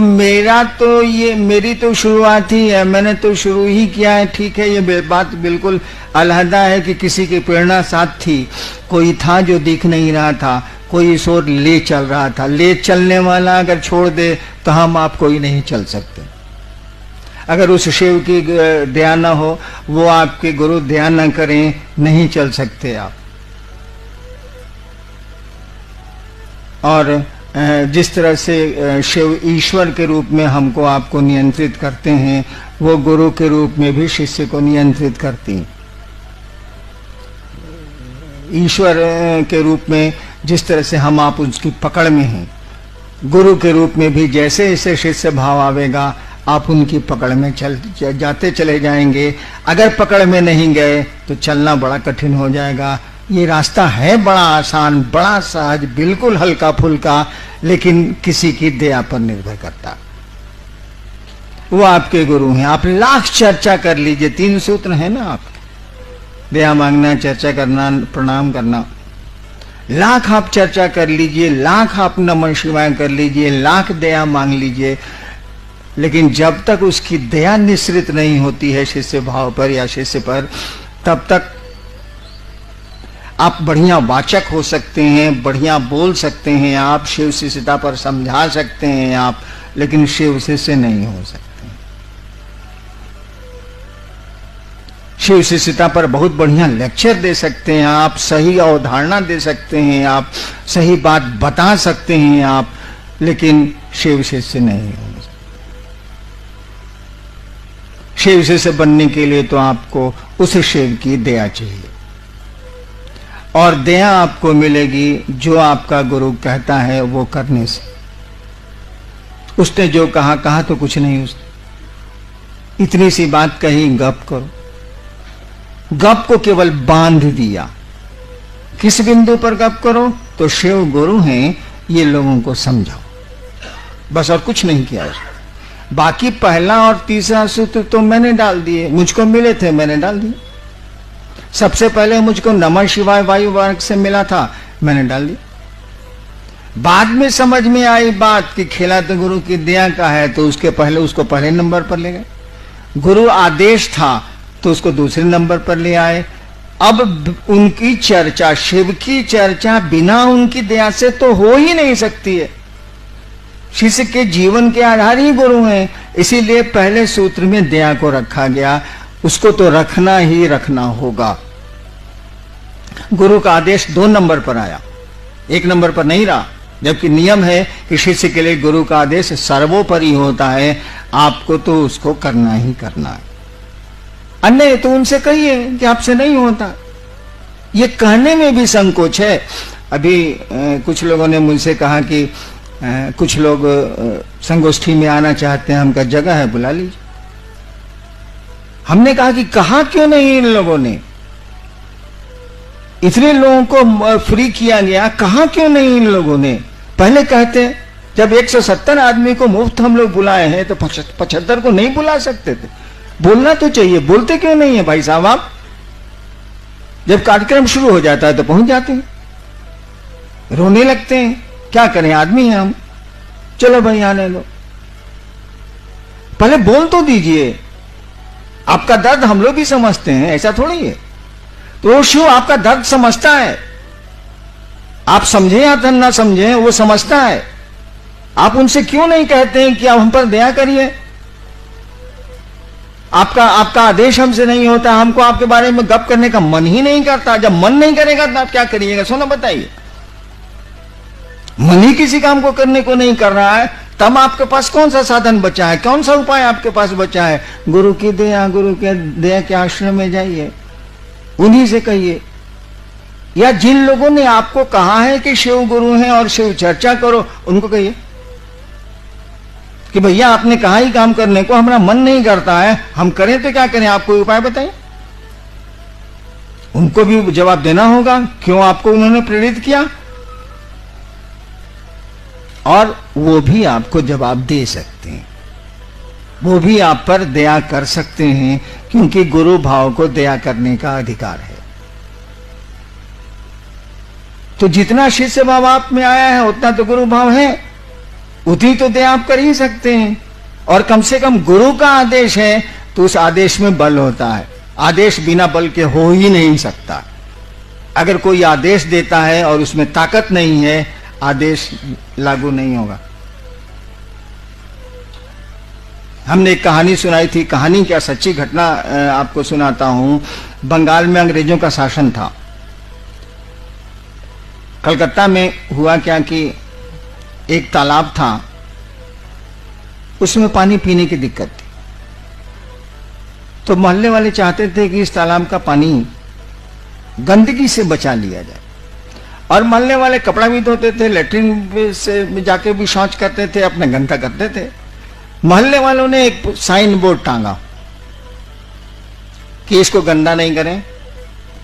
तो मेरी तो शुरुआत ही है, मैंने तो शुरू ही किया है। ठीक है, ये बात बिल्कुल अलहदा है कि किसी की प्रेरणा साथ थी, कोई था जो दिख नहीं रहा था, कोई इस ओर ले चल रहा था। ले चलने वाला अगर छोड़ दे तो हम आप कोई नहीं चल सकते। अगर उस शिव की दया न हो, वो आपके गुरु दया न करें, नहीं चल सकते आप। और जिस तरह से शिव ईश्वर के रूप में हमको आपको नियंत्रित करते हैं, वो गुरु के रूप में भी शिष्य को नियंत्रित करती हैं। ईश्वर के रूप में जिस तरह से हम आप उसकी पकड़ में हैं, गुरु के रूप में भी जैसे जैसे शिष्य भाव आवेगा आप उनकी पकड़ में जाते चले जाएंगे। अगर पकड़ में नहीं गए तो चलना बड़ा कठिन हो जाएगा। ये रास्ता है बड़ा आसान, बड़ा सहज, बिल्कुल हल्का फुल्का, लेकिन किसी की दया पर निर्भर करता। वो आपके गुरु हैं। आप लाख चर्चा कर लीजिए, 3 सूत्र है ना आपके, दया मांगना, चर्चा करना, प्रणाम करना। लाख आप चर्चा कर लीजिए, लाख आप नमः शिवाय कर लीजिए, लाख दया मांग लीजिए, लेकिन जब तक उसकी दया निश्रित नहीं होती है शिष्य भाव पर या शिष्य पर, तब तक आप बढ़िया वाचक हो सकते हैं, बढ़िया बोल सकते हैं, आप शिव शिष्यता पर समझा सकते हैं आप, लेकिन शिव शिष्य नहीं हो सकते। शिव शिष्यता पर बहुत बढ़िया लेक्चर दे सकते हैं आप, सही अवधारणा दे सकते हैं आप, सही बात बता सकते हैं आप, लेकिन शिव शिष्य नहीं हो सकते। शिव शिष्य बनने के लिए तो आपको उस शिव की दया चाहिए, और दया आपको मिलेगी जो आपका गुरु कहता है वो करने से। उसने जो कहा कहा तो कुछ नहीं, उसने इतनी सी बात कही, गप करो। गप को केवल बांध दिया। किस बिंदु पर गप करो? तो शिव गुरु हैं, ये लोगों को समझाओ, बस, और कुछ नहीं किया उसने। बाकी पहला और तीसरा सूत्र तो मैंने डाल दिए, मुझको मिले थे मैंने डाल दिए। सबसे पहले मुझको नमः शिवाय वायु वर्ग से मिला था, मैंने डाल दिया। बाद में समझ में आई बात कि खेला तो गुरु की दया का है, तो उसके पहले उसको पहले नंबर पर ले गए। गुरु आदेश था तो उसको दूसरे नंबर पर ले आए। अब उनकी चर्चा, शिव की चर्चा बिना उनकी दया से तो हो ही नहीं सकती है। शिष्य के जीवन के आधार ही गुरु हैं, इसीलिए पहले सूत्र में दया को रखा गया। उसको तो रखना ही रखना होगा। गुरु का आदेश 2 नंबर पर आया, 1 नंबर पर नहीं रहा, जबकि नियम है कि शिष्य के लिए गुरु का आदेश सर्वोपरि होता है, आपको तो उसको करना ही करना है। अन्य तो उनसे कहिए कि आपसे नहीं होता। ये कहने में भी संकोच है। अभी कुछ लोगों ने मुझसे कहा कि कुछ लोग संगोष्ठी में आना चाहते हैं, हमका जगह है, बुला लीजिए। हमने कहा कि कहा क्यों नहीं इन लोगों ने? इतने लोगों को फ्री किया गया, कहा क्यों नहीं इन लोगों ने? पहले कहते, जब 170 आदमी को मुफ्त हम लोग बुलाए हैं तो 75 को नहीं बुला सकते थे? बोलना तो चाहिए, बोलते क्यों नहीं है भाई साहब आप? जब कार्यक्रम शुरू हो जाता है तो पहुंच जाते हैं, रोने लगते हैं। क्या करें, आदमी हैं हम, चलो भाई आने लो। पहले बोल तो दीजिए। आपका दर्द हम लोग भी समझते हैं, ऐसा थोड़ी है। तो शिव आपका दर्द समझता है, आप समझें या ना समझें, वो समझता है। आप उनसे क्यों नहीं कहते हैं कि आप हम पर दया करिए? आपका आदेश हमसे नहीं होता, हमको आपके बारे में गप करने का मन ही नहीं करता। जब मन नहीं करेगा तो आप क्या करिएगा? सोना बताइए। मन ही किसी काम को करने को नहीं कर रहा है, तब आपके पास कौन सा साधन बचा है, कौन सा उपाय आपके पास बचा है? गुरु की दया, गुरु के दया के आश्रम में जाइए, उन्हीं से कहिए। या जिन लोगों ने आपको कहा है कि शिव गुरु हैं और शिव चर्चा करो, उनको कहिए कि भैया आपने कहा ही काम करने को, हमारा मन नहीं करता है, हम करें तो क्या करें, आप कोई उपाय बताइए। उनको भी जवाब देना होगा, क्यों आपको उन्होंने प्रेरित किया, और वो भी आपको जवाब दे सकते हैं, वो भी आप पर दया कर सकते हैं, क्योंकि गुरु भाव को दया करने का अधिकार है। तो जितना शिष्य भाव आप में आया है उतना तो गुरु भाव है, उतनी तो दया आप कर ही सकते हैं। और कम से कम गुरु का आदेश है तो उस आदेश में बल होता है। आदेश बिना बल के हो ही नहीं सकता। अगर कोई आदेश देता है और उसमें ताकत नहीं है, आदेश लागू नहीं होगा। हमने एक कहानी सुनाई थी, कहानी क्या सच्ची घटना आपको सुनाता हूं। बंगाल में अंग्रेजों का शासन था। कलकत्ता में हुआ क्या कि एक तालाब था, उसमें पानी पीने की दिक्कत थी। तो मोहल्ले वाले चाहते थे कि इस तालाब का पानी गंदगी से बचा लिया जाए। और मोहल्ले वाले कपड़ा भी धोते थे, लेटरिन से जाके भी शौच करते थे, अपने गंदा करते थे। मोहल्ले वालों ने एक साइन बोर्ड टांगा कि इसको गंदा नहीं करें,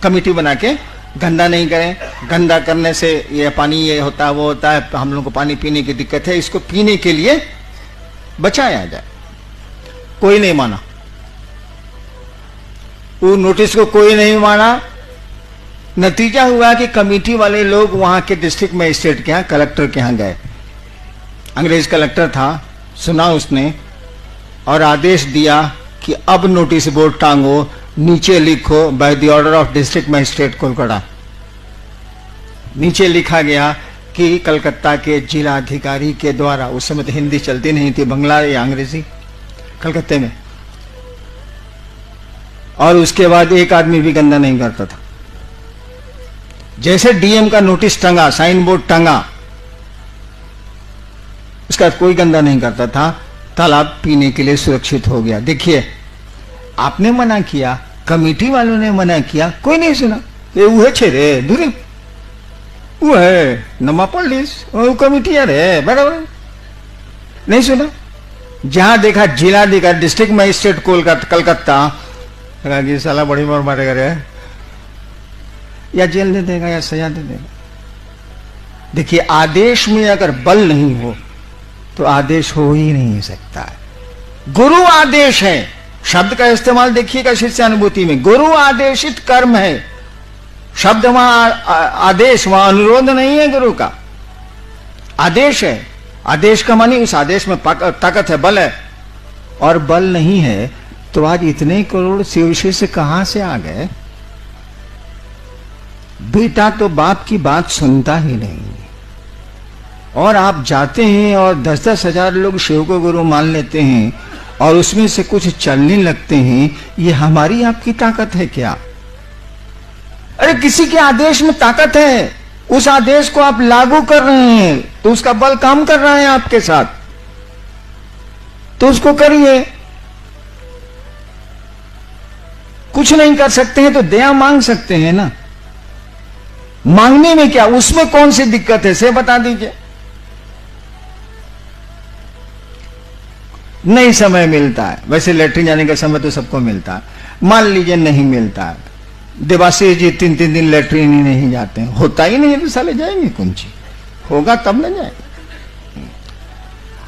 कमेटी बना के गंदा नहीं करें, गंदा करने से ये पानी ये होता है वो होता है, हम लोगों को पानी पीने की दिक्कत है, इसको पीने के लिए बचाया जाए। कोई नहीं माना, वो नोटिस को कोई नहीं माना। नतीजा हुआ कि कमेटी वाले लोग वहां के डिस्ट्रिक्ट मजिस्ट्रेट के यहां, कलेक्टर के यहां गए। अंग्रेज कलेक्टर था, सुना उसने और आदेश दिया कि अब नोटिस बोर्ड टांगो, नीचे लिखो by the order of district magistrate Kolkata. नीचे लिखा गया कि कलकत्ता के जिला अधिकारी के द्वारा, उस समय तो हिंदी चलती नहीं थी, बंगला या अंग्रेजी कलकत्ते में। और उसके बाद एक आदमी भी गंदा नहीं करता था। जैसे डीएम का नोटिस टंगा, साइन बोर्ड टंगा, उसका कोई गंदा नहीं करता था। तालाब पीने के लिए सुरक्षित हो गया। देखिए, आपने मना किया, कमेटी वालों ने मना किया, कोई नहीं सुना। ये वो छे रे दूरी, वो है नमा पुलिस, वो कमेटी है बराबर, नहीं सुना। जहां देखा जिलाधिकारी, डिस्ट्रिक्ट मजिस्ट्रेट कलकत्ता, कि साला बड़ी मार मारेगा रे, या जेल दे देगा या सजा दे देगा। देखिए, आदेश में अगर बल नहीं हो तो आदेश हो ही नहीं सकता है। गुरु आदेश है, शब्द का इस्तेमाल देखिएगा शिष्यानुभूति में, गुरु आदेशित कर्म है। शब्द वहां आदेश, वहां अनुरोध नहीं है, गुरु का आदेश है। आदेश का मानी उस आदेश में ताकत है, बल है। और बल नहीं है तो आज इतने करोड़ शिव शिष्य कहां से आ गए? बेटा तो बाप की बात सुनता ही नहीं, और आप जाते हैं और 10-10 हजार लोग शिव को गुरु मान लेते हैं और उसमें से कुछ चलने लगते हैं। ये हमारी आपकी ताकत है क्या? अरे किसी के आदेश में ताकत है, उस आदेश को आप लागू कर रहे हैं तो उसका बल काम कर रहा है आपके साथ, तो उसको करिए। कुछ नहीं कर सकते हैं तो दया मांग सकते हैं ना। मांगने में क्या, उसमें कौन सी दिक्कत है से बता दीजिए। नहीं समय मिलता है, वैसे लेटरिन जाने का समय तो सबको मिलता है, मान लीजिए नहीं मिलता है, देवाशीष जी 3-3 दिन लेटरिन ही नहीं जाते हैं, होता ही नहीं है तो साले जाएंगे कौन सी, होगा तब न जाएंगे।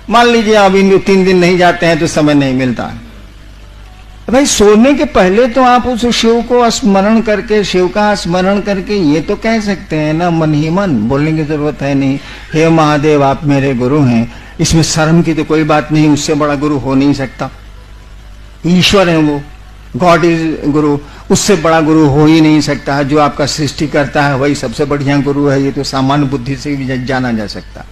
मान लीजिए अब इन 3 दिन नहीं जाते हैं तो समय नहीं मिलता है। भाई सोने के पहले तो आप उस शिव को स्मरण करके, शिव का स्मरण करके ये तो कह सकते हैं ना, मन ही मन, बोलने की जरूरत है नहीं, हे महादेव आप मेरे गुरु हैं। इसमें शर्म की तो कोई बात नहीं, उससे बड़ा गुरु हो नहीं सकता। ईश्वर है वो, गॉड इज गुरु, उससे बड़ा गुरु हो ही नहीं सकता है। जो आपका सृष्टि करता है वही सबसे बढ़िया गुरु है, ये तो सामान्य बुद्धि से भी जाना जा सकता।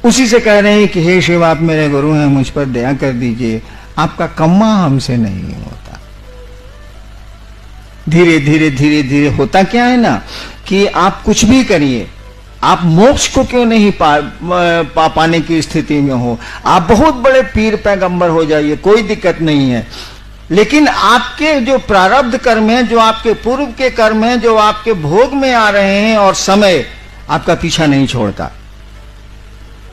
उसी से कह रहे हैं कि हे शिव आप मेरे गुरु हैं, मुझ पर दया कर दीजिए, आपका कम्मा हमसे नहीं होता। धीरे धीरे धीरे धीरे होता क्या है ना कि आप कुछ भी करिए, आप मोक्ष को क्यों नहीं पाने की स्थिति में हो, आप बहुत बड़े पीर पैगंबर हो जाइए, कोई दिक्कत नहीं है, लेकिन आपके जो प्रारब्ध कर्म है, जो आपके पूर्व के कर्म है, जो आपके भोग में आ रहे हैं और समय आपका पीछा नहीं छोड़ता,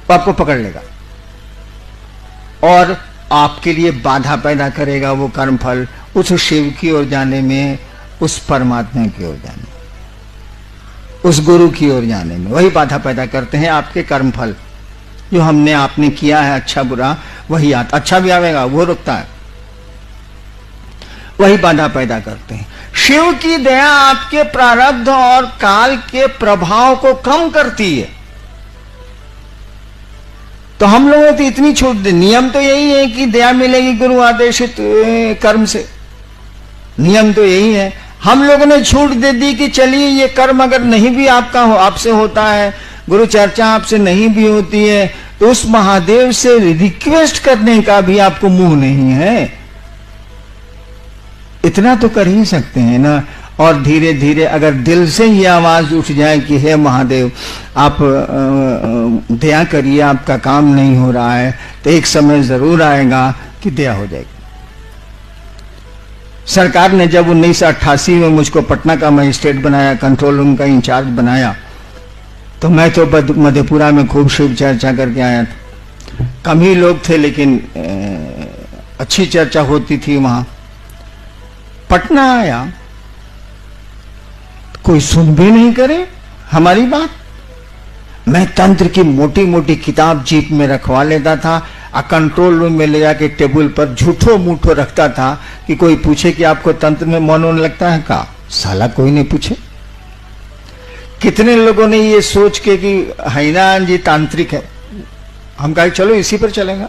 तो आपको पकड़ लेगा और आपके लिए बाधा पैदा करेगा वो कर्म फल, उस शिव की ओर जाने में, उस परमात्मा की ओर जाने में, उस गुरु की ओर जाने में। वही बाधा पैदा करते हैं आपके कर्म फल, जो हमने आपने किया है अच्छा बुरा, वही आता, अच्छा भी आवेगा वो रुकता है, वही बाधा पैदा करते हैं। शिव की दया आपके प्रारब्ध और काल के प्रभाव को कम करती है। तो हम लोगों ने तो इतनी छूट दी। नियम तो यही है कि दया मिलेगी गुरु आदेशित कर्म से, नियम तो यही है। हम लोगों ने छूट दे दी कि चलिए ये कर्म अगर नहीं भी आपका आपसे होता है, गुरु चर्चा आपसे नहीं भी होती है, तो उस महादेव से रिक्वेस्ट करने का भी आपको मुंह नहीं है, इतना तो कर ही सकते हैं ना। और धीरे धीरे अगर दिल से ही आवाज उठ जाए कि हे महादेव आप दया करिए, आपका काम नहीं हो रहा है, तो एक समय जरूर आएगा कि दया हो जाएगी। सरकार ने जब 1988 में मुझको पटना का मजिस्ट्रेट बनाया, कंट्रोल रूम का इंचार्ज बनाया, तो मैं तो मधेपुरा में खूब शिव चर्चा करके आया था। कम ही लोग थे लेकिन अच्छी चर्चा होती थी वहां। पटना आया, कोई सुन भी नहीं करे हमारी बात। मैं तंत्र की मोटी मोटी किताब जीप में रखवा लेता था, कंट्रोल रूम में ले जाके टेबल पर झूठो मूठो रखता था कि कोई पूछे कि आपको तंत्र में मन होने लगता है का? साला कोई नहीं पूछे। कितने लोगों ने ये सोच के कि हैनान जी तांत्रिक है, हम कहा चलो इसी पर चलेगा,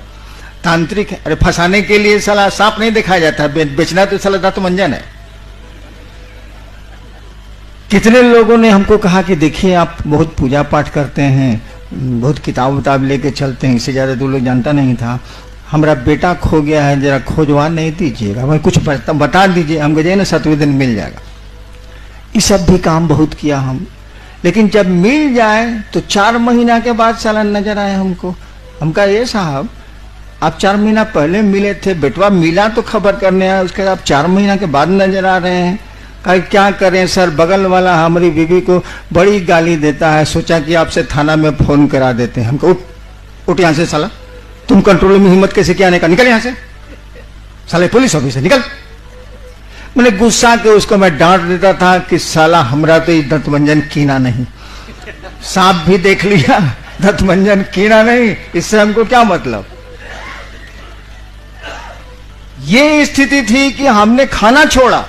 तांत्रिक है। अरे फंसाने के लिए साला सांप नहीं दिखाया जाता, बेचना तो साला दांत मंजन है। कितने लोगों ने हमको कहा कि देखिए आप बहुत पूजा पाठ करते हैं, बहुत किताब उताब लेके चलते हैं, इससे ज्यादा दूर लोग जानता नहीं था। हमारा बेटा खो गया है, जरा खोजवा नहीं दीजिएगा, मैं कुछ बता दीजिए, हम गए ना 7वें दिन मिल जाएगा। ये सब भी काम बहुत किया हम, लेकिन जब मिल जाए तो 4 महीना के बाद साला नजर आए हमको। हम कहा ये साहब आप 4 महीना पहले मिले थे, बेटवा मिला तो खबर करने आए, उसके बाद 4 महीना के बाद नजर आ रहे हैं। कहा क्या करें सर, बगल वाला हमारी बीवी को बड़ी गाली देता है, सोचा कि आपसे थाना में फोन करा देते हैं। हमको उठ यहां से साला, तुम कंट्रोल में हिम्मत कैसे किया आने का, निकल यहां से साले पुलिस ऑफिसर निकल। मैंने गुस्सा के उसको मैं डांट देता था कि साला हमरा तो ये दंतमंजन कीना नहीं, सांप भी देख लिया, दंतमंजन कीना नहीं, इससे हमको क्या मतलब। ये स्थिति थी कि हमने खाना छोड़ा।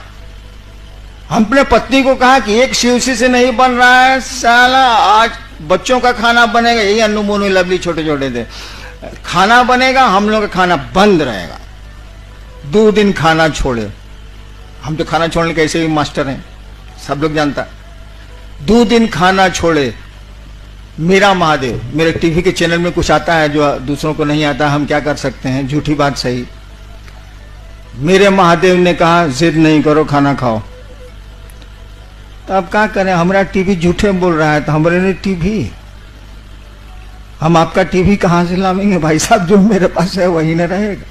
हमने पत्नी को कहा कि एक शिवसी से नहीं बन रहा है साला, आज बच्चों का खाना बनेगा, यही अन्नू मोनू लवली छोटे छोटे थे, खाना बनेगा, हम लोग का खाना बंद रहेगा। 2 दिन खाना छोड़े, हम तो खाना छोड़ने के ऐसे भी मास्टर हैं, सब लोग जानता। 2 दिन खाना छोड़े। मेरा महादेव, मेरे टीवी के चैनल में कुछ आता है जो दूसरों को नहीं आता, हम क्या कर सकते हैं, झूठी बात सही। मेरे महादेव ने कहा जिद नहीं करो, खाना खाओ। तो अब क्या करें, हमारा टीवी झूठे बोल रहा है, तो हमारे लिए टीवी, हम आपका टीवी कहां से लावेंगे भाई साहब, जो मेरे पास है वही न रहेगा।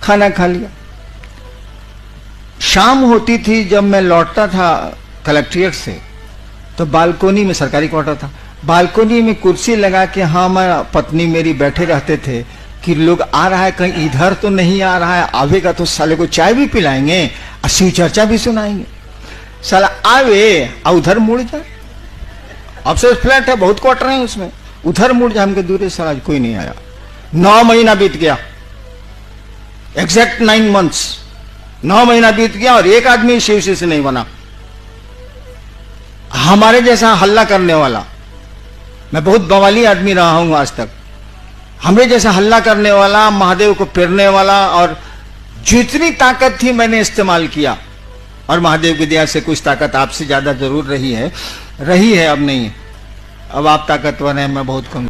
खाना खा लिया। शाम होती थी जब मैं लौटता था कलेक्ट्रेट से, तो बालकोनी में, सरकारी क्वार्टर था, बालकोनी में कुर्सी लगा के हम पत्नी मेरी बैठे रहते थे कि लोग आ रहा है कहीं इधर तो नहीं आ रहा है, आवेगा तो साले को चाय भी पिलाएंगे और शिव चर्चा भी सुनाएंगे। साला आवे और उधर मुड़ जाए, अब से फ्लैट है, बहुत क्वार्टर है उसमें, उधर मुड़ जाए, हमके दूर साला कोई नहीं आया। 9 महीना बीत गया, एग्जैक्ट 9 months, 9 महीना बीत गया और एक आदमी शिवसी से नहीं बना। हमारे जैसा हल्ला करने वाला, मैं बहुत बवाली आदमी रहा हूं आज तक, हमें जैसा हल्ला करने वाला, महादेव को पेरने वाला, और जितनी ताकत थी मैंने इस्तेमाल किया। और महादेव की दया से कुछ ताकत आपसे ज्यादा जरूर रही है, अब नहीं है। अब आप ताकतवर हैं, मैं बहुत कम।